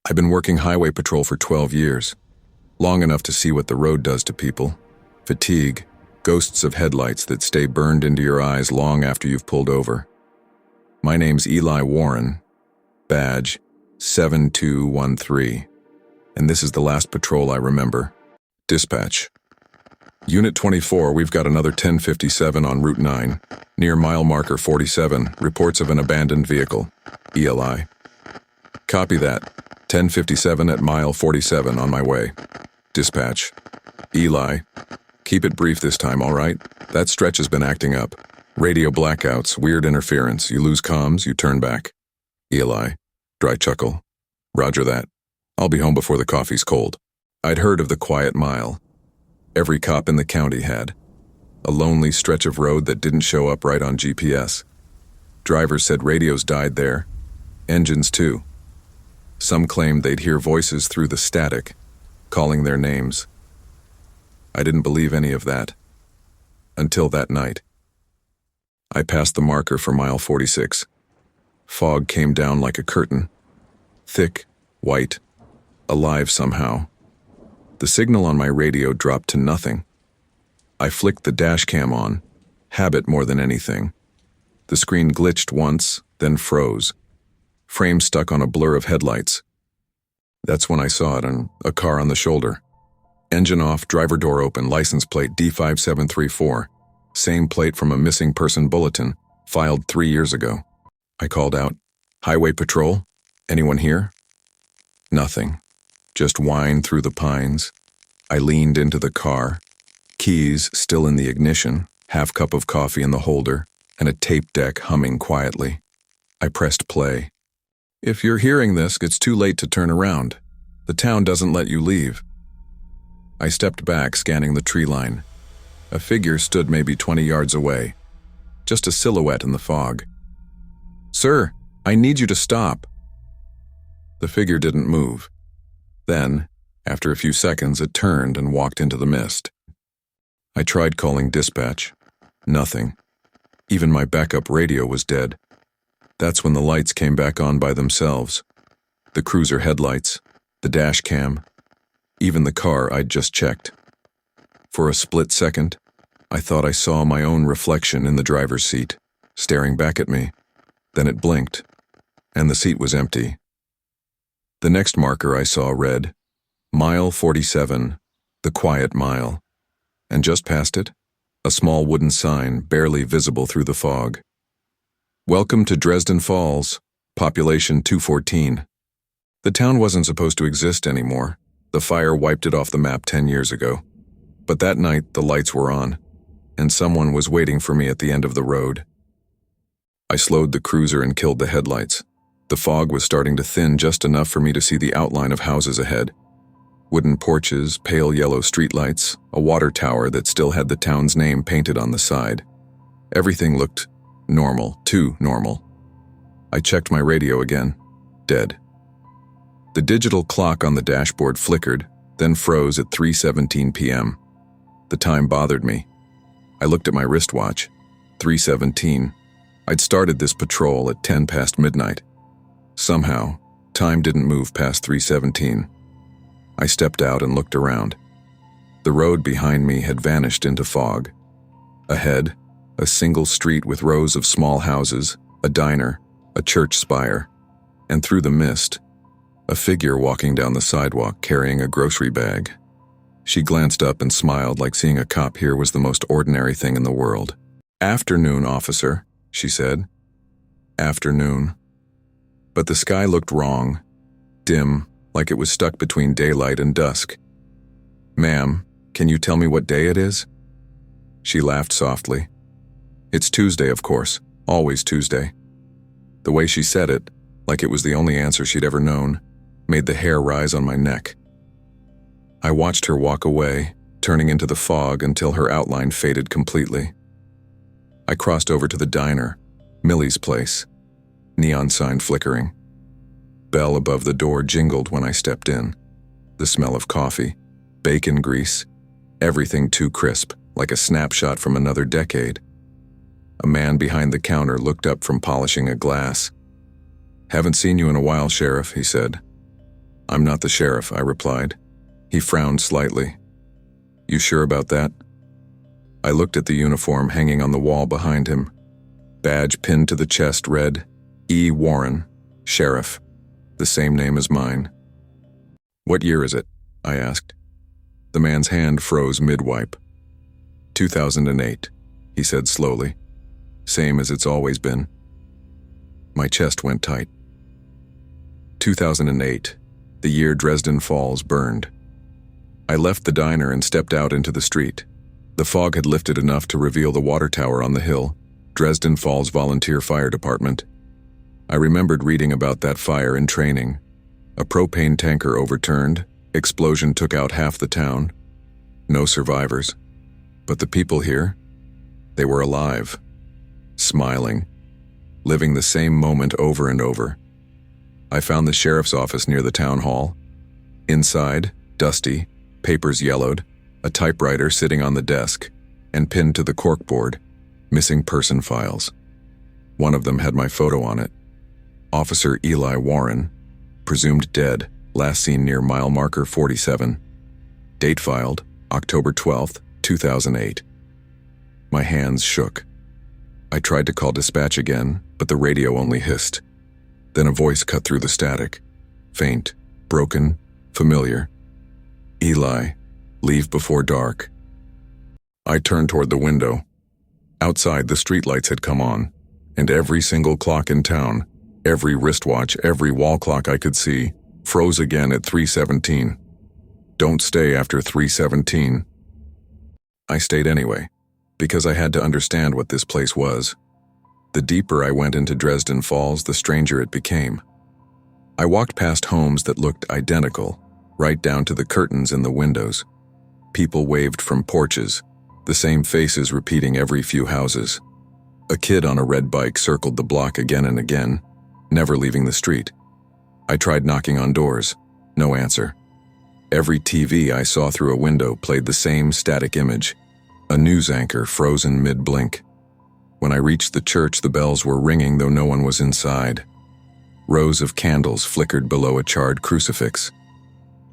I've been working highway patrol for 12 years, long enough to see what the road does to people. Fatigue, ghosts of headlights that stay burned into your eyes long after you've pulled over. My name's Eli Warren, badge 7213, and this is the last patrol I remember. Dispatch. Unit 24, we've got another 1057 on Route 9, near mile marker 47, reports of an abandoned vehicle. Eli. Copy that. 1057 at mile 47 on my way. Dispatch. Eli. Keep it brief this time, all right? That stretch has been acting up. Radio blackouts, weird interference. You lose comms, you turn back. Eli. Dry chuckle. Roger that. I'll be home before the coffee's cold. I'd heard of the quiet mile. Every cop in the county had. A lonely stretch of road that didn't show up right on GPS. Drivers said radios died there. Engines too. Some claimed they'd hear voices through the static, calling their names. I didn't believe any of that. Until that night. I passed the marker for mile 46. Fog came down like a curtain. Thick, white, alive somehow. The signal on my radio dropped to nothing. I flicked the dash cam on, habit more than anything. The screen glitched once, then froze. Frame stuck on a blur of headlights. That's when I saw it on a car on the shoulder. Engine off, driver door open, license plate D5734. Same plate from a missing person bulletin, filed 3 years ago. I called out, "Highway patrol? Anyone here?" Nothing. Just whine through the pines. I leaned into the car, keys still in the ignition, half cup of coffee in the holder, and a tape deck humming quietly. I pressed play. If you're hearing this, it's too late to turn around. The town doesn't let you leave. I stepped back, scanning the tree line. A figure stood maybe 20 yards away, just a silhouette in the fog. "Sir, I need you to stop." The figure didn't move. Then, after a few seconds, it turned and walked into the mist. I tried calling dispatch. Nothing. Even my backup radio was dead. That's when the lights came back on by themselves. The cruiser headlights, the dash cam, even the car I'd just checked. For a split second, I thought I saw my own reflection in the driver's seat, staring back at me. Then it blinked, and the seat was empty. The next marker I saw read, mile 47, the quiet mile. And just past it, a small wooden sign barely visible through the fog. "Welcome to Dresden Falls, population 214. The town wasn't supposed to exist anymore. The fire wiped it off the map 10 years ago. But that night, the lights were on, and someone was waiting for me at the end of the road. I slowed the cruiser and killed the headlights. The fog was starting to thin just enough for me to see the outline of houses ahead. Wooden porches, pale yellow streetlights, a water tower that still had the town's name painted on the side. Everything looked normal, too normal. I checked my radio again. Dead. The digital clock on the dashboard flickered, then froze at 3:17 p.m. The time bothered me. I looked at my wristwatch. 3:17. I'd started this patrol at 10 past midnight. Somehow, time didn't move past 3:17. I stepped out and looked around. The road behind me had vanished into fog. Ahead, a single street with rows of small houses, a diner, a church spire, and through the mist, a figure walking down the sidewalk carrying a grocery bag. She glanced up and smiled like seeing a cop here was the most ordinary thing in the world. "Afternoon, officer," she said. Afternoon. But the sky looked wrong, dim, like it was stuck between daylight and dusk. "Ma'am, can you tell me what day it is?" She laughed softly. "It's Tuesday, of course, always Tuesday." The way she said it, like it was the only answer she'd ever known, made the hair rise on my neck. I watched her walk away, turning into the fog until her outline faded completely. I crossed over to the diner, Millie's place. Neon sign flickering. Bell above the door jingled when I stepped in. The smell of coffee, bacon grease, everything too crisp, like a snapshot from another decade. A man behind the counter looked up from polishing a glass. "Haven't seen you in a while, Sheriff," he said. "I'm not the sheriff," I replied. He frowned slightly. "You sure about that?" I looked at the uniform hanging on the wall behind him. Badge pinned to the chest read, E. Warren, Sheriff, the same name as mine. "What year is it?" I asked. The man's hand froze mid-wipe. 2008, he said slowly. "Same as it's always been." My chest went tight. 2008, the year Dresden Falls burned. I left the diner and stepped out into the street. The fog had lifted enough to reveal the water tower on the hill, Dresden Falls Volunteer Fire Department. I remembered reading about that fire in training. A propane tanker overturned, explosion took out half the town. No survivors. But the people here, they were alive, smiling, living the same moment over and over. I found the sheriff's office near the town hall. Inside, dusty, papers yellowed, a typewriter sitting on the desk, and pinned to the corkboard, missing person files. One of them had my photo on it. Officer Eli Warren, presumed dead, last seen near mile marker 47. Date filed, October 12th, 2008. My hands shook. I tried to call dispatch again, but the radio only hissed. Then a voice cut through the static. Faint, broken, familiar. "Eli, leave before dark." I turned toward the window. Outside, the streetlights had come on, and every single clock in town, every wristwatch, every wall clock I could see, froze again at 3:17. Don't stay after 3:17. I stayed anyway, because I had to understand what this place was. The deeper I went into Dresden Falls, the stranger it became. I walked past homes that looked identical, right down to the curtains in the windows. People waved from porches, the same faces repeating every few houses. A kid on a red bike circled the block again and again, never leaving the street. I tried knocking on doors. No answer. Every TV I saw through a window played the same static image. A news anchor frozen mid-blink. When I reached the church, the bells were ringing though no one was inside. Rows of candles flickered below a charred crucifix.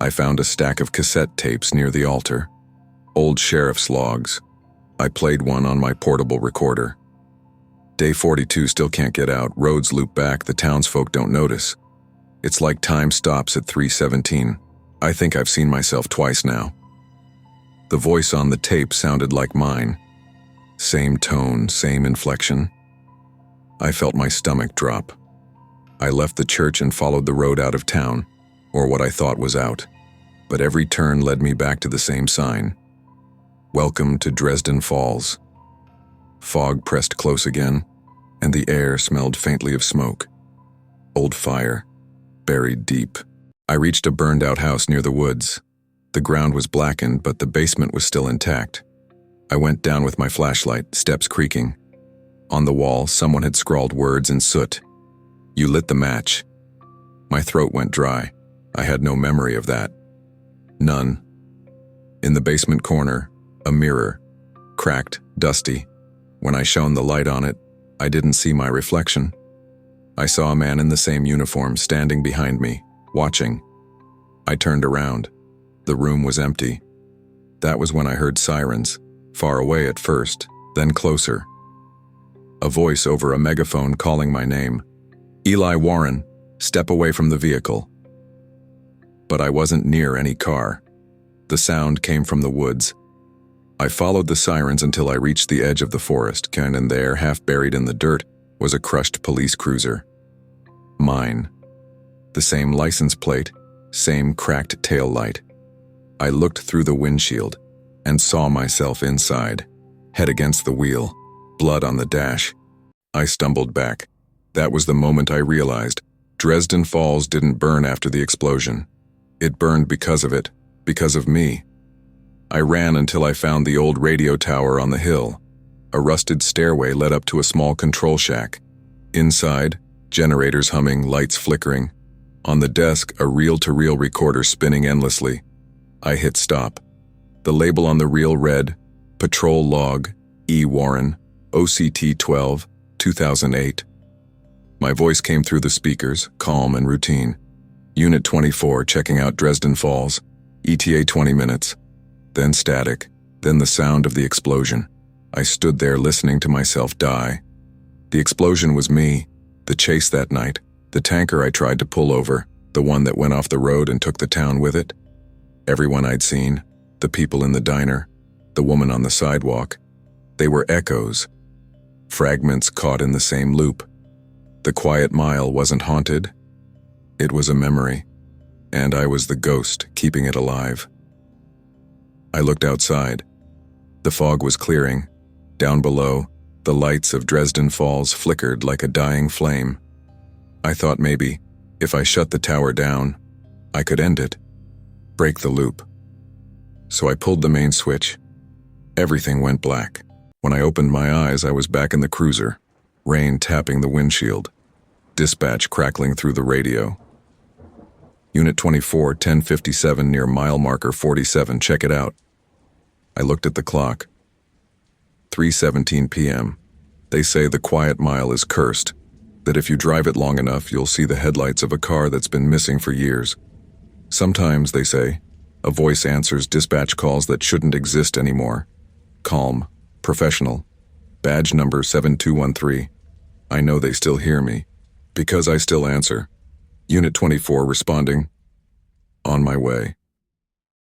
I found a stack of cassette tapes near the altar. Old sheriff's logs. I played one on my portable recorder. Day 42 still can't get out. Roads loop back. The townsfolk don't notice. It's like time stops at 3:17. I think I've seen myself twice now. The voice on the tape sounded like mine. Same tone, same inflection. I felt my stomach drop. I left the church and followed the road out of town, or what I thought was out. But every turn led me back to the same sign. Welcome to Dresden Falls. Fog pressed close again, and the air smelled faintly of smoke. Old fire, buried deep. I reached a burned-out house near the woods. The ground was blackened, but the basement was still intact. I went down with my flashlight, steps creaking. On the wall, someone had scrawled words in soot. "You lit the match." My throat went dry. I had no memory of that. None. In the basement corner, a mirror, cracked, dusty. When I shone the light on it, I didn't see my reflection. I saw a man in the same uniform standing behind me, watching. I turned around. The room was empty. That was when I heard sirens, far away at first, then closer. A voice over a megaphone calling my name. "Eli Warren, step away from the vehicle." But I wasn't near any car. The sound came from the woods. I followed the sirens until I reached the edge of the forest, and there, half buried in the dirt, was a crushed police cruiser. Mine. The same license plate, same cracked tail light. I looked through the windshield and saw myself inside, head against the wheel, blood on the dash. I stumbled back. That was the moment I realized Dresden Falls didn't burn after the explosion. It burned because of it, because of me. I ran until I found the old radio tower on the hill. A rusted stairway led up to a small control shack. Inside, generators humming, lights flickering. On the desk, a reel-to-reel recorder spinning endlessly. I hit stop. The label on the reel read, Patrol Log, E. Warren, OCT 12, 2008. My voice came through the speakers, calm and routine. Unit 24 checking out Dresden Falls. ETA 20 minutes. Then static. Then the sound of the explosion. I stood there listening to myself die. The explosion was me. The chase that night. The tanker I tried to pull over. The one that went off the road and took the town with it. Everyone I'd seen. The people in the diner. The woman on the sidewalk. They were echoes. Fragments caught in the same loop. The quiet mile wasn't haunted. It was a memory. And I was the ghost keeping it alive. I looked outside. The fog was clearing. Down below, the lights of Dresden Falls flickered like a dying flame. I thought maybe, if I shut the tower down, I could end it. Break the loop. So I pulled the main switch. Everything went black. When I opened my eyes, I was back in the cruiser, rain tapping the windshield, dispatch crackling through the radio. Unit 24, 1057 near mile marker 47, check it out. I looked at the clock. 3:17 p.m. They say the quiet mile is cursed, that if you drive it long enough, you'll see the headlights of a car that's been missing for years. Sometimes, they say, a voice answers dispatch calls that shouldn't exist anymore. Calm, professional, badge number 7213. I know they still hear me, because I still answer. Unit 24 responding, on my way.